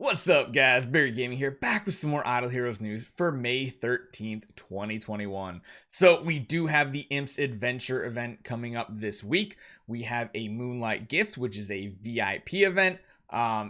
What's up, guys? Barry Gaming here, back with some more Idle Heroes news for May 13th, 2021. So we do have the Imps Adventure event coming up this week. We have a Moonlight Gift, which is a VIP event.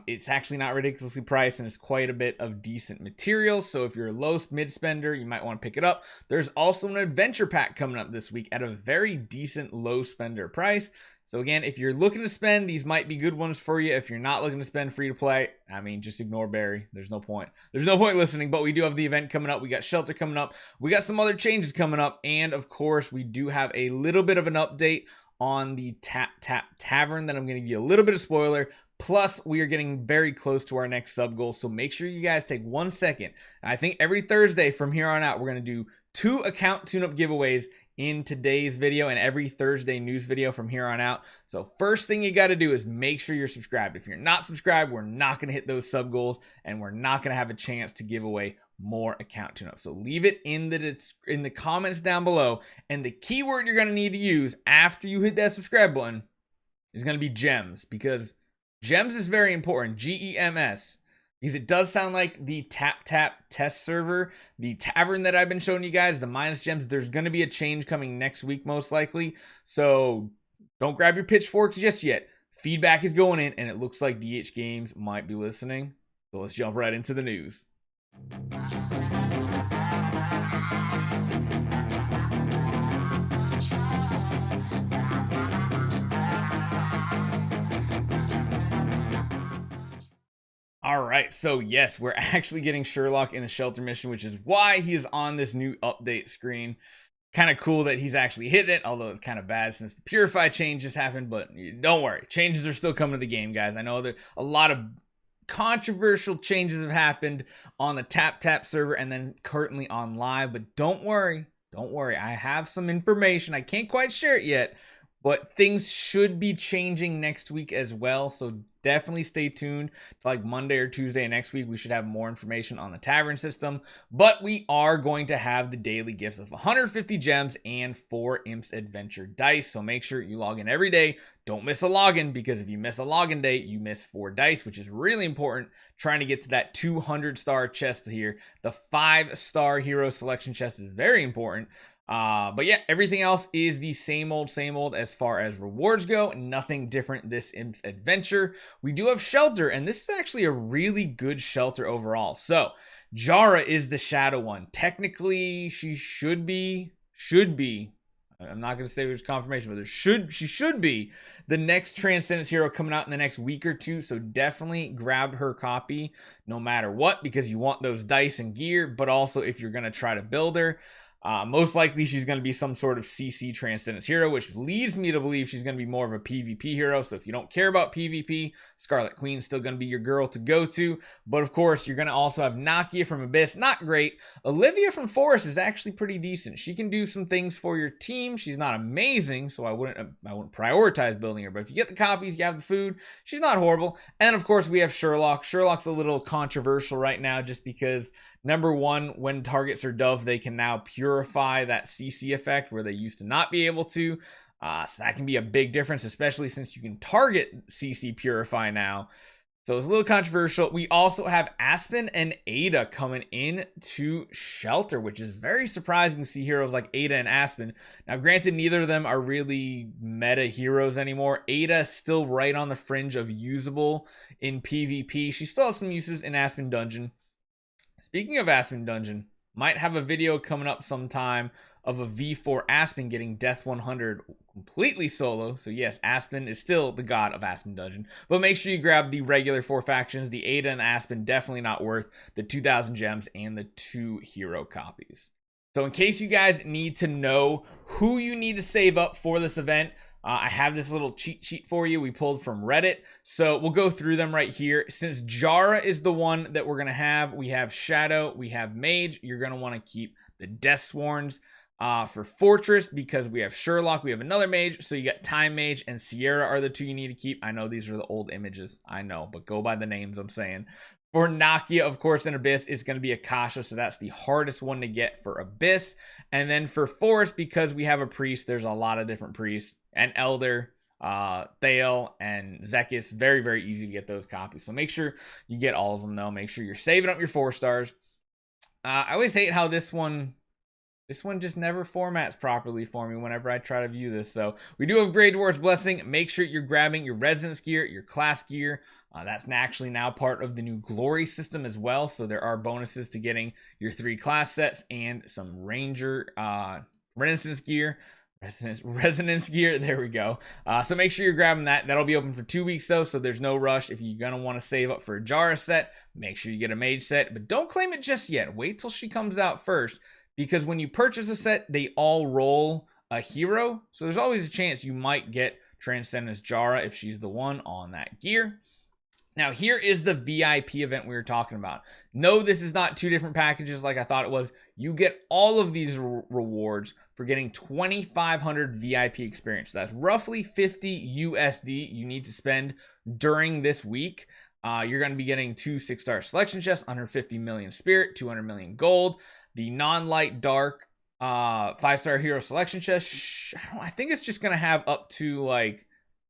It's actually not ridiculously priced, and it's quite a bit of decent materials. So if you're a low mid spender, you might want to pick it up. There's also an adventure pack coming up this week at a very decent low spender price. So again, if you're looking to spend, these might be good ones for you. If you're not looking to spend free to play, I mean, just ignore Barry. There's no point. There's no point listening, but we do have the event coming up. We got Shelter coming up. We got some other changes coming up. And of course, we do have a little bit of an update on the TapTap Tavern that I'm going to give you a little bit of spoiler. Plus, we are getting very close to our next sub goal. So make sure you guys take 1 second. I think every Thursday from here on out, we're going to do 2 account tune-up giveaways in today's video and every Thursday news video from here on out. So first thing you got to do is make sure you're subscribed. If you're not subscribed, we're not going to hit those sub goals and we're not going to have a chance to give away more account tune-ups. So leave it in the comments down below, and the keyword you're going to need to use after you hit that subscribe button is going to be gems, because gems is very important. GEMS. Because it does sound like the TapTap Test Server, the tavern that I've been showing you guys, the minus gems, there's going to be a change coming next week most likely. So don't grab your pitchforks just yet. Feedback is going in, and it looks like DH Games might be listening. So let's jump right into the news. All right, so yes, we're actually getting Sherlock in the Shelter mission, which is why he is on this new update screen. Kind of cool that he's actually hitting it, although it's kind of bad since the Purify change just happened, but don't worry. Changes are still coming to the game, guys. I know that a lot of controversial changes have happened on the TapTap server and then currently on live, but don't worry. Don't worry. I have some information. I can't quite share it yet, but things should be changing next week as well, so definitely stay tuned to like Monday or Tuesday next week. We should have more information on the tavern system, but we are going to have the daily gifts of 150 gems and 4 Imps Adventure dice, so make sure you log in every day. Don't miss a login, because if you miss a login day, you miss 4 dice, which is really important. Trying to get to that 200-star chest here. The 5-star hero selection chest is very important. But yeah, everything else is the same old as far as rewards go. Nothing different this Imps Adventure. We do have Shelter, and this is actually a really good Shelter overall. So Jara is the shadow one. Technically, she should be. I'm not going to say there's confirmation, but she should be the next Transcended hero coming out in the next week or two. So definitely grab her copy no matter what, because you want those dice and gear, but also if you're going to try to build her. Most likely she's going to be some sort of CC Transcendence hero, which leads me to believe she's going to be more of a PvP hero. So if you don't care about PvP, Scarlet Queen's still going to be your girl to go to. But of course, you're going to also have Nakia from Abyss. Not great. Olivia from Forest is actually pretty decent. She can do some things for your team. She's not amazing, so I wouldn't prioritize building her. But if you get the copies, you have the food, she's not horrible. And of course, we have Sherlock. Sherlock's a little controversial right now just because, number one, when targets are dove, they can now purify that CC effect where they used to not be able to. So that can be a big difference, especially since you can target CC purify now. So it's a little controversial. We also have Aspen and Ada coming in to Shelter, which is very surprising to see heroes like Ada and Aspen. Now, granted, neither of them are really meta heroes anymore. Ada is still right on the fringe of usable in PvP. She still has some uses in Aspen Dungeon. Speaking of Aspen Dungeon, might have a video coming up sometime of a V4 Aspen getting Death 100 completely solo. So yes, Aspen is still the god of Aspen Dungeon. But make sure you grab the regular 4 factions. The Ada and Aspen definitely not worth the 2,000 gems and the 2 hero copies. So in case you guys need to know who you need to save up for this event, I have this little cheat sheet for you we pulled from Reddit. So we'll go through them right here. Since Jara is the one that we're going to have, we have Shadow, we have Mage. You're going to want to keep the Deathsworns for Fortress, because we have Sherlock, we have another Mage. So you got Time Mage and Sierra are the 2 you need to keep. I know these are the old images. I know, but go by the names I'm saying. For Nakia, of course, in Abyss, it's going to be Akasha, so that's the hardest one to get for Abyss. And then for Forest, because we have a Priest, there's a lot of different priests. An Elder, Thale, and Zekis. Very, very easy to get those copies. So make sure you get all of them, though. Make sure you're saving up your 4 stars. I always hate how this one just never formats properly for me whenever I try to view this. So we do have Grey Dwarf's Blessing. Make sure you're grabbing your Resonance gear, your Class gear. That's actually now part of the new Glory system as well. So there are bonuses to getting your 3 class sets and some Ranger Resonance gear. Resonance gear. There we go. So make sure you're grabbing that. That'll be open for 2 weeks though, so there's no rush. If you're gonna want to save up for a Jara set, make sure you get a Mage set, but don't claim it just yet. Wait till she comes out first, because when you purchase a set, they all roll a hero. So there's always a chance you might get Transcended Jara if she's the one on that gear. Now, here is the VIP event we were talking about. No, this is not 2 different packages like I thought it was. You get all of these rewards for getting 2,500 VIP experience. That's roughly 50 USD you need to spend during this week. You're going to be getting 2 6-star selection chests, 150 million spirit, 200 million gold. The non-light dark 5-star hero selection chest, I think it's just going to have up to like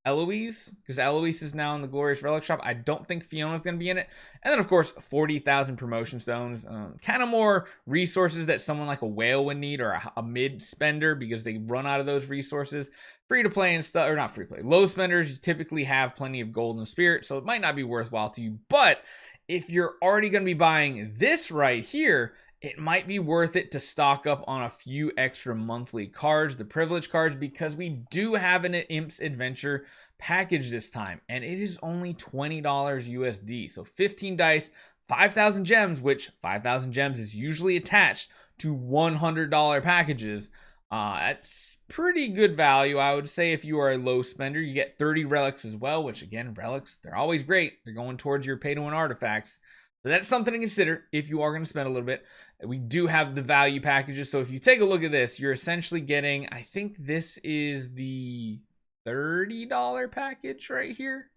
Eloise, because Eloise is now in the Glorious Relic Shop. I don't think Fiona's going to be in it. And then, of course, 40,000 promotion stones. Kind of more resources that someone like a whale would need, or a mid spender, because they run out of those resources. Free to play and stuff, or not free to play. Low spenders, you typically have plenty of gold and spirit, so it might not be worthwhile to you. But if you're already going to be buying this right here, it might be worth it to stock up on a few extra monthly cards, the privilege cards, because we do have an Imps Adventure package this time, and it is only $20 USD. So 15 dice, 5,000 gems, which 5,000 gems is usually attached to $100 packages. That's pretty good value, I would say. If you are a low spender, you get 30 relics as well, which again, relics, they're always great. They're going towards your pay-to-win artifacts. So that's something to consider if you are going to spend a little bit. We do have the value packages. So if you take a look at this, you're essentially getting, I think this is the $30 package right here.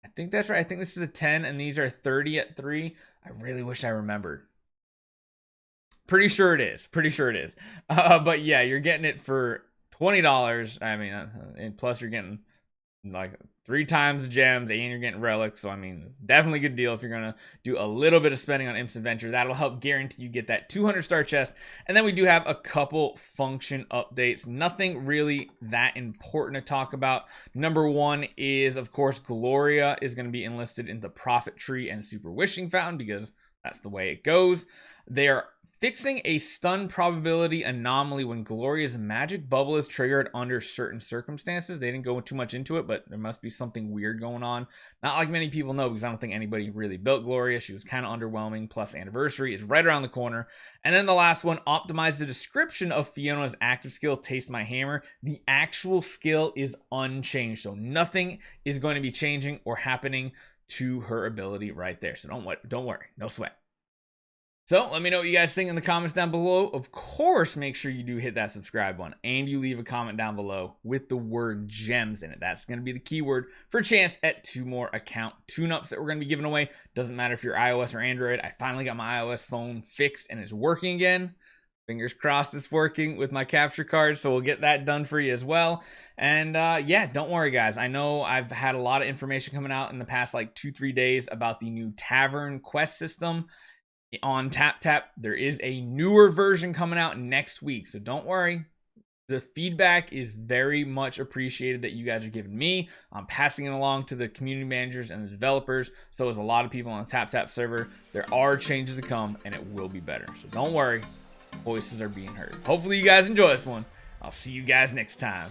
I think that's right. I think this is a 10 and these are 30 at 3. I really wish I remembered. Pretty sure it is. But yeah, you're getting it for $20. I mean, and plus you're getting like 3 times the gems and you're getting relics. So I mean, it's definitely a good deal if you're gonna do a little bit of spending on Imps Adventure. That'll help guarantee you get that 200 star chest. And then we do have a couple function updates. Nothing really that important to talk about. Number 1 is, of course, Gloria is going to be enlisted in the Prophet Tree and Super Wishing Fountain, because that's the way it goes. They are fixing a stun probability anomaly when Gloria's magic bubble is triggered under certain circumstances. They didn't go too much into it, but there must be something weird going on. Not like many people know, because I don't think anybody really built Gloria. She was kind of underwhelming. Plus, Anniversary is right around the corner. And then the last one, optimize the description of Fiona's active skill, Taste My Hammer. The actual skill is unchanged, so nothing is going to be changing or happening to her ability right there. So don't worry, no sweat. So let me know what you guys think in the comments down below. Of course, make sure you do hit that subscribe button and you leave a comment down below with the word gems in it. That's going to be the keyword for a chance at 2 more account tune-ups that we're going to be giving away. Doesn't matter if you're iOS or Android. I finally got my iOS phone fixed and it's working again. Fingers crossed it's working with my capture card, so we'll get that done for you as well. And yeah, don't worry guys. I know I've had a lot of information coming out in the past like 2-3 days about the new Tavern quest system on TapTap. There is a newer version coming out next week, so don't worry. The feedback is very much appreciated that you guys are giving me. I'm passing it along to the community managers and the developers. So is a lot of people on the TapTap server. There are changes to come and it will be better. So don't worry. Voices are being heard. Hopefully you guys enjoy this one. I'll see you guys next time.